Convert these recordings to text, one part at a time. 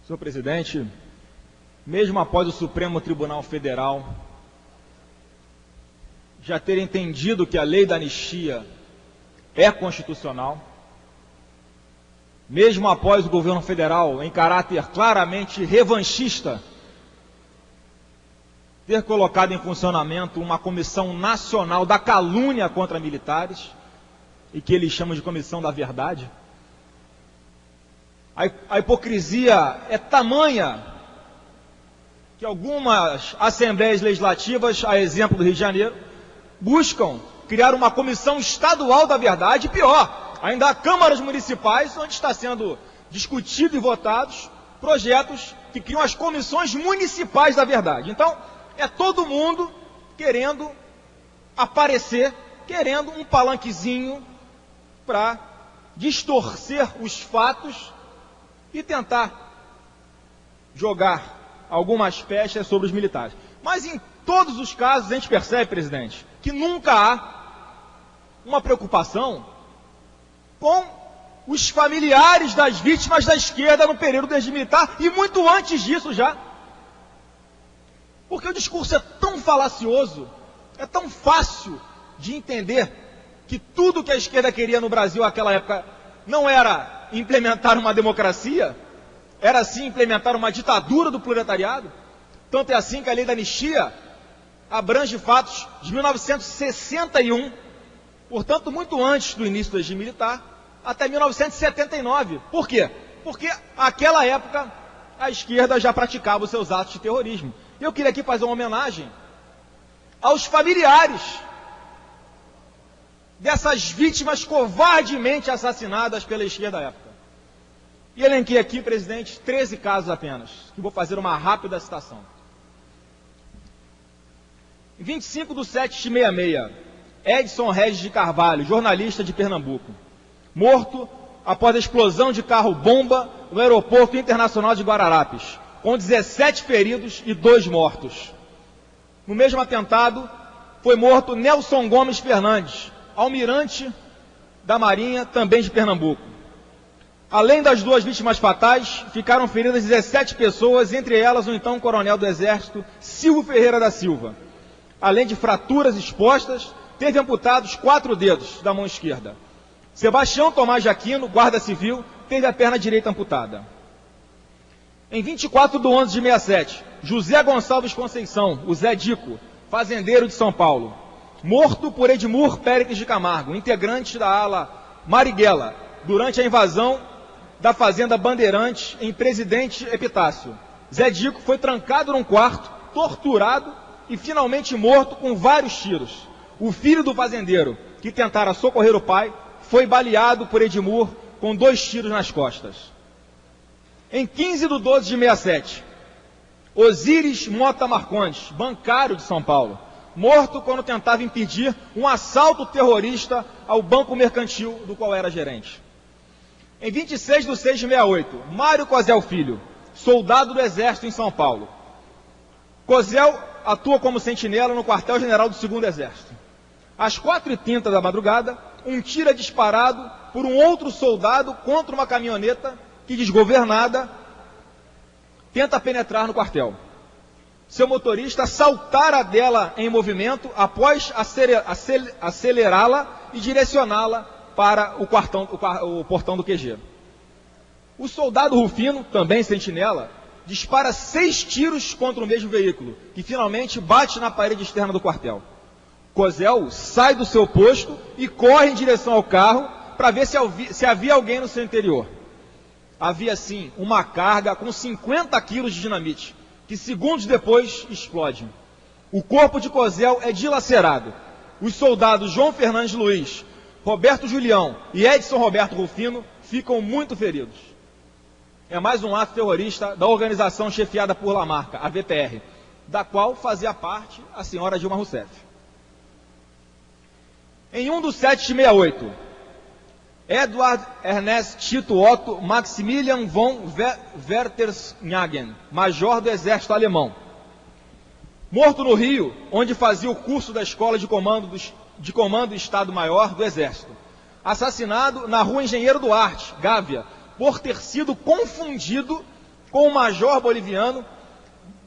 Senhor presidente, mesmo após o Supremo Tribunal Federal já ter entendido que a lei da anistia é constitucional, mesmo após o governo federal, em caráter claramente revanchista, ter colocado em funcionamento uma comissão nacional da calúnia contra militares, e que eles chamam de Comissão da Verdade, a hipocrisia é tamanha que algumas assembleias legislativas, a exemplo do Rio de Janeiro, buscam criar uma comissão estadual da verdade, e pior, ainda há câmaras municipais onde está sendo discutido e votados projetos que criam as comissões municipais da verdade. Então, é todo mundo querendo aparecer, querendo um palanquezinho para distorcer os fatos e tentar jogar algumas pechas sobre os militares. Mas em todos os casos a gente percebe, presidente, que nunca há uma preocupação com os familiares das vítimas da esquerda no período do regime militar e muito antes disso já. Porque o discurso é tão falacioso, é tão fácil de entender que tudo que a esquerda queria no Brasil naquela época não era implementar uma democracia, era sim implementar uma ditadura do proletariado. Tanto é assim que a lei da anistia abrange fatos de 1961, portanto muito antes do início do regime militar, até 1979. Por quê? Porque naquela época a esquerda já praticava os seus atos de terrorismo. E eu queria aqui fazer uma homenagem aos familiares dessas vítimas covardemente assassinadas pela esquerda da época. E elenquei aqui, presidente, 13 casos apenas, que vou fazer uma rápida citação. Em 25/7/66, Edson Regis de Carvalho, jornalista de Pernambuco, morto após a explosão de carro-bomba no aeroporto internacional de Guararapes, com 17 feridos e 2 mortos. No mesmo atentado, foi morto Nelson Gomes Fernandes, almirante da Marinha, também de Pernambuco. Além das 2 vítimas fatais, ficaram feridas 17 pessoas, entre elas o então coronel do Exército, Silvio Ferreira da Silva. Além de fraturas expostas, teve amputados 4 dedos da mão esquerda. Sebastião Tomás de Aquino, guarda civil, teve a perna direita amputada. Em 24/11/67, José Gonçalves Conceição, o Zé Dico, fazendeiro de São Paulo, morto por Edmur Péricles de Camargo, integrante da ala Marighella, durante a invasão da fazenda Bandeirantes em Presidente Epitácio. Zé Dico foi trancado num quarto, torturado e finalmente morto com vários tiros. O filho do fazendeiro, que tentara socorrer o pai, foi baleado por Edmur com 2 tiros nas costas. Em 15/12/67, Osíris Mota Marcondes, bancário de São Paulo, morto quando tentava impedir um assalto terrorista ao banco mercantil do qual era gerente. Em 26/6/68, Mário Cosel Filho, soldado do Exército em São Paulo. Cosel atua como sentinela no quartel-general do 2º Exército. Às 4h30 da madrugada, um tiro é disparado por um outro soldado contra uma caminhoneta que, desgovernada, tenta penetrar no quartel. Seu motorista saltara dela em movimento após acelerá-la e direcioná-la para o portão do QG. O soldado Rufino, também sentinela, dispara 6 tiros contra o mesmo veículo, que finalmente bate na parede externa do quartel. Cosel sai do seu posto e corre em direção ao carro para ver se havia alguém no seu interior. Havia sim uma carga com 50 quilos de dinamite, que segundos depois explode. O corpo de Cosel é dilacerado. Os soldados João Fernandes Luiz, Roberto Julião e Edson Roberto Rufino ficam muito feridos. É mais um ato terrorista da organização chefiada por Lamarca, a VPR, da qual fazia parte a senhora Dilma Rousseff. Em 1/7/68, Eduard Ernest Tito Otto Maximilian von Werthersnhagen, major do exército alemão, morto no Rio, onde fazia o curso da Escola de Comando Estado-Maior do Exército. Assassinado na rua Engenheiro Duarte, Gávea, por ter sido confundido com o major boliviano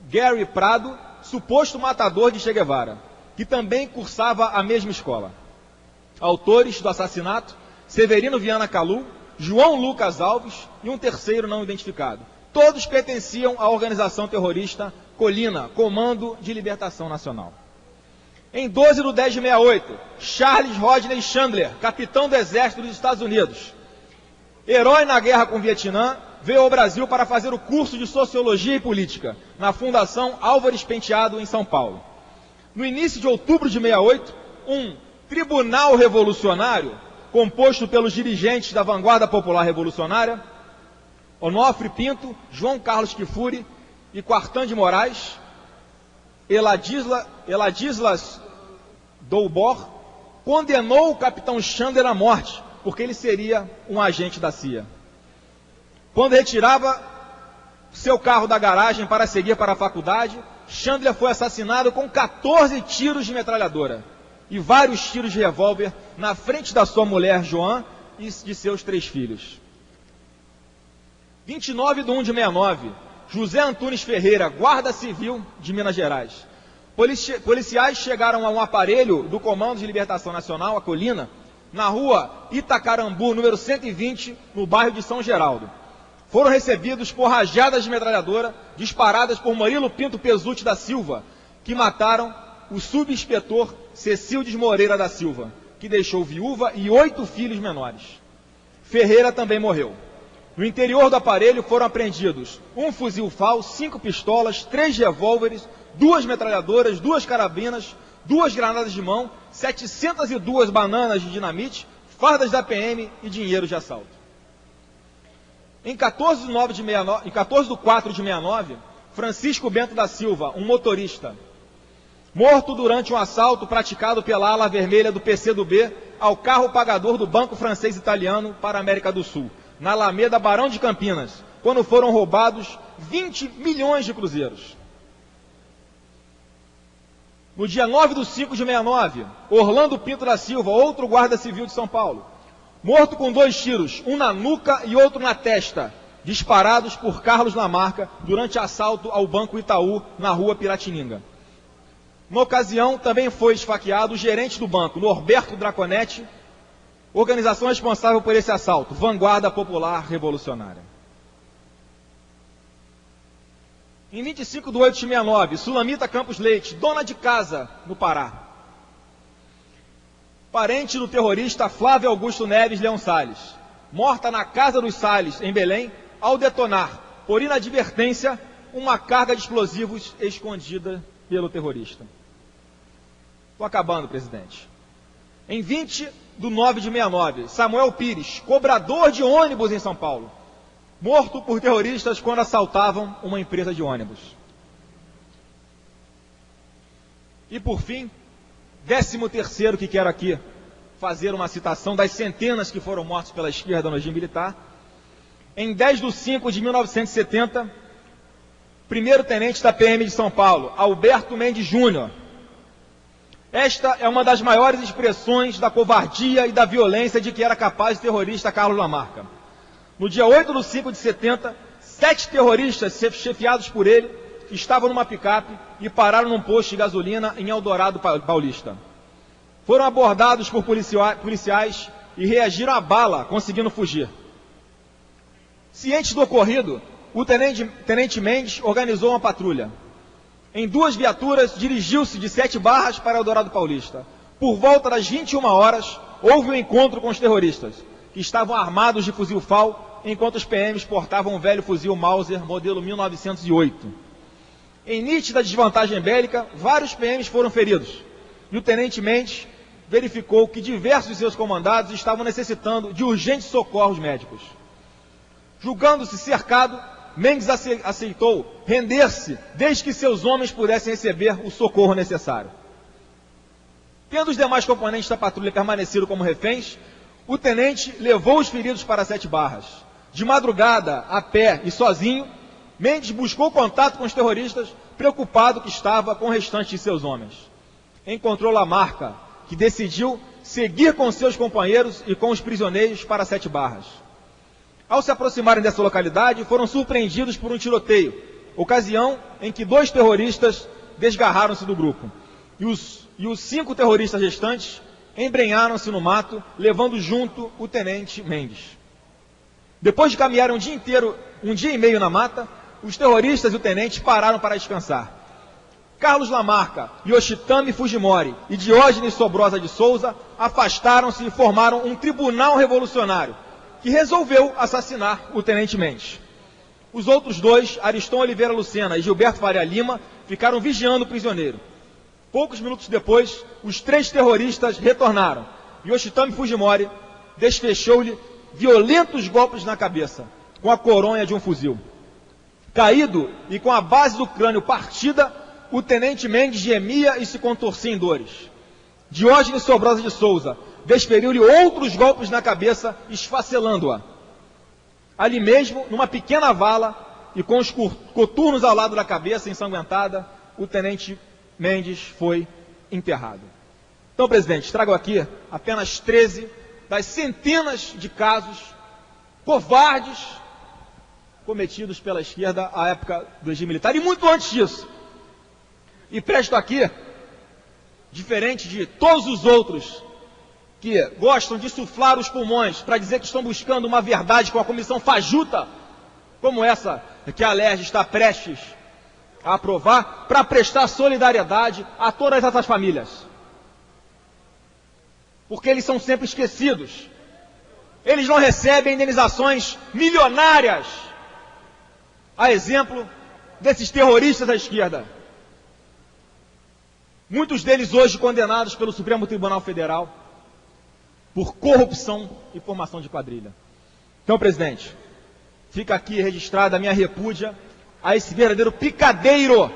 Gary Prado, suposto matador de Che Guevara, que também cursava a mesma escola. Autores do assassinato: Severino Viana Calu, João Lucas Alves e um terceiro não identificado. Todos pertenciam à organização terrorista Colina, Comando de Libertação Nacional. Em 12 de 10 de 68, Charles Rodney Chandler, capitão do exército dos Estados Unidos, herói na guerra com o Vietnã, veio ao Brasil para fazer o curso de Sociologia e Política, na Fundação Álvares Penteado, em São Paulo. No início de outubro de 68, um tribunal revolucionário, composto pelos dirigentes da vanguarda popular revolucionária, Onofre Pinto, João Carlos Kifuri e Quartã de Moraes, Eladislas Doubor, condenou o capitão Chandler à morte, porque ele seria um agente da CIA. Quando retirava seu carro da garagem para seguir para a faculdade, Chandler foi assassinado com 14 tiros de metralhadora e vários tiros de revólver na frente da sua mulher, Joan, e de seus 3 filhos. 29 de 1 de 69, José Antunes Ferreira, guarda civil de Minas Gerais. Policiais chegaram a um aparelho do Comando de Libertação Nacional, a Colina, na rua Itacarambu, número 120, no bairro de São Geraldo. Foram recebidos por rajadas de metralhadora disparadas por Murilo Pinto Pesutti da Silva, que mataram o subinspetor Cecildes Moreira da Silva, que deixou viúva e 8 filhos menores. Ferreira também morreu. No interior do aparelho foram apreendidos um fuzil FAL, 5 pistolas, 3 revólveres, 2 metralhadoras, 2 carabinas, 2 granadas de mão, 702 bananas de dinamite, fardas da PM e dinheiro de assalto. Em 14 de 4 de 69, Francisco Bento da Silva, um motorista, morto durante um assalto praticado pela ala vermelha do PCdoB ao carro pagador do Banco Francês Italiano para a América do Sul, na Alameda Barão de Campinas, quando foram roubados 20 milhões de cruzeiros. No dia 9 de 5 de 69, Orlando Pinto da Silva, outro guarda civil de São Paulo, morto com 2 tiros, um na nuca e outro na testa, disparados por Carlos Lamarca durante assalto ao Banco Itaú, na rua Piratininga. Na ocasião, também foi esfaqueado o gerente do banco, Norberto Draconetti, organização responsável por esse assalto, Vanguarda Popular Revolucionária. Em 25 de 8 de 69, Sulamita Campos Leite, dona de casa no Pará. Parente do terrorista Flávio Augusto Neves Leão Salles, morta na casa dos Salles, em Belém, ao detonar, por inadvertência, uma carga de explosivos escondida pelo terrorista. Estou acabando, presidente. Em 20 de 9 de 69, Samuel Pires, cobrador de ônibus em São Paulo, morto por terroristas quando assaltavam uma empresa de ônibus. E por fim, 13º que quero aqui fazer uma citação das centenas que foram mortos pela esquerda no regime militar. Em 10 de 5 de 1970, primeiro-tenente da PM de São Paulo, Alberto Mendes Júnior. Esta é uma das maiores expressões da covardia e da violência de que era capaz o terrorista Carlos Lamarca. No dia 8 de 5 de 70, 7 terroristas chefiados por ele estavam numa picape e pararam num posto de gasolina em Eldorado Paulista. Foram abordados por policiais e reagiram à bala, conseguindo fugir. Ciente do ocorrido, o tenente Mendes organizou uma patrulha. Em 2 viaturas, dirigiu-se de 7 Barras para Eldorado Paulista. Por volta das 21 horas, houve um encontro com os terroristas, que estavam armados de fuzil FAL, enquanto os PMs portavam um velho fuzil Mauser, modelo 1908. Em nítida desvantagem bélica, vários PMs foram feridos, e o tenente Mendes verificou que diversos de seus comandados estavam necessitando de urgentes socorros médicos. Julgando-se cercado, Mendes aceitou render-se, desde que seus homens pudessem receber o socorro necessário. Tendo os demais componentes da patrulha permanecido como reféns, o tenente levou os feridos para 7 Barras. De madrugada, a pé e sozinho, Mendes buscou contato com os terroristas, preocupado que estava com o restante de seus homens. Encontrou Lamarca, que decidiu seguir com seus companheiros e com os prisioneiros para 7 Barras. Ao se aproximarem dessa localidade, foram surpreendidos por um tiroteio, ocasião em que 2 terroristas desgarraram-se do grupo. E os 5 terroristas restantes embrenharam-se no mato, levando junto o tenente Mendes. Depois de caminhar um dia e meio na mata, os terroristas e o tenente pararam para descansar. Carlos Lamarca, Yoshitami Fujimori e Diógenes Sobrosa de Souza afastaram-se e formaram um tribunal revolucionário, que resolveu assassinar o tenente Mendes. Os outros 2, Ariston Oliveira Lucena e Gilberto Faria Lima, ficaram vigiando o prisioneiro. Poucos minutos depois, os 3 terroristas retornaram. Yoshitami Fujimori desfechou-lhe violentos golpes na cabeça, com a coronha de um fuzil. Caído e com a base do crânio partida, o tenente Mendes gemia e se contorcia em dores. Diógenes Sobrosa de Souza desferiu-lhe outros golpes na cabeça, esfacelando-a. Ali mesmo, numa pequena vala e com os coturnos ao lado da cabeça ensanguentada, o tenente Mendes foi enterrado. Então, presidente, trago aqui apenas 13 das centenas de casos covardes cometidos pela esquerda à época do regime militar e muito antes disso. E presto aqui, diferente de todos os outros que gostam de suflar os pulmões para dizer que estão buscando uma verdade com a comissão fajuta, como essa que a Alerj está prestes a aprovar, para prestar solidariedade a todas essas famílias. Porque eles são sempre esquecidos. Eles não recebem indenizações milionárias, a exemplo desses terroristas da esquerda. Muitos deles hoje condenados pelo Supremo Tribunal Federal por corrupção e formação de quadrilha. Então, presidente, fica aqui registrada a minha repúdia a esse verdadeiro picadeiro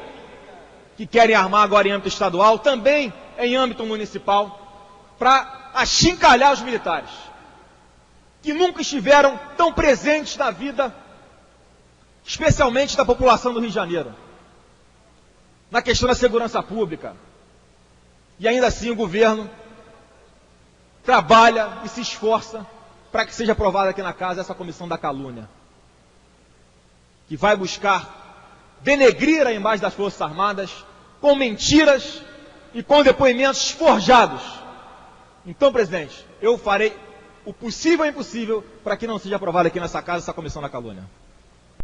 que querem armar agora em âmbito estadual, também em âmbito municipal, para achincalhar os militares, que nunca estiveram tão presentes na vida, especialmente da população do Rio de Janeiro, na questão da segurança pública. E ainda assim o governo trabalha e se esforça para que seja aprovada aqui na casa essa comissão da calúnia, que vai buscar denegrir a imagem das Forças Armadas com mentiras e com depoimentos forjados. Então, presidente, eu farei o possível e o impossível para que não seja aprovada aqui nessa casa essa comissão da calúnia.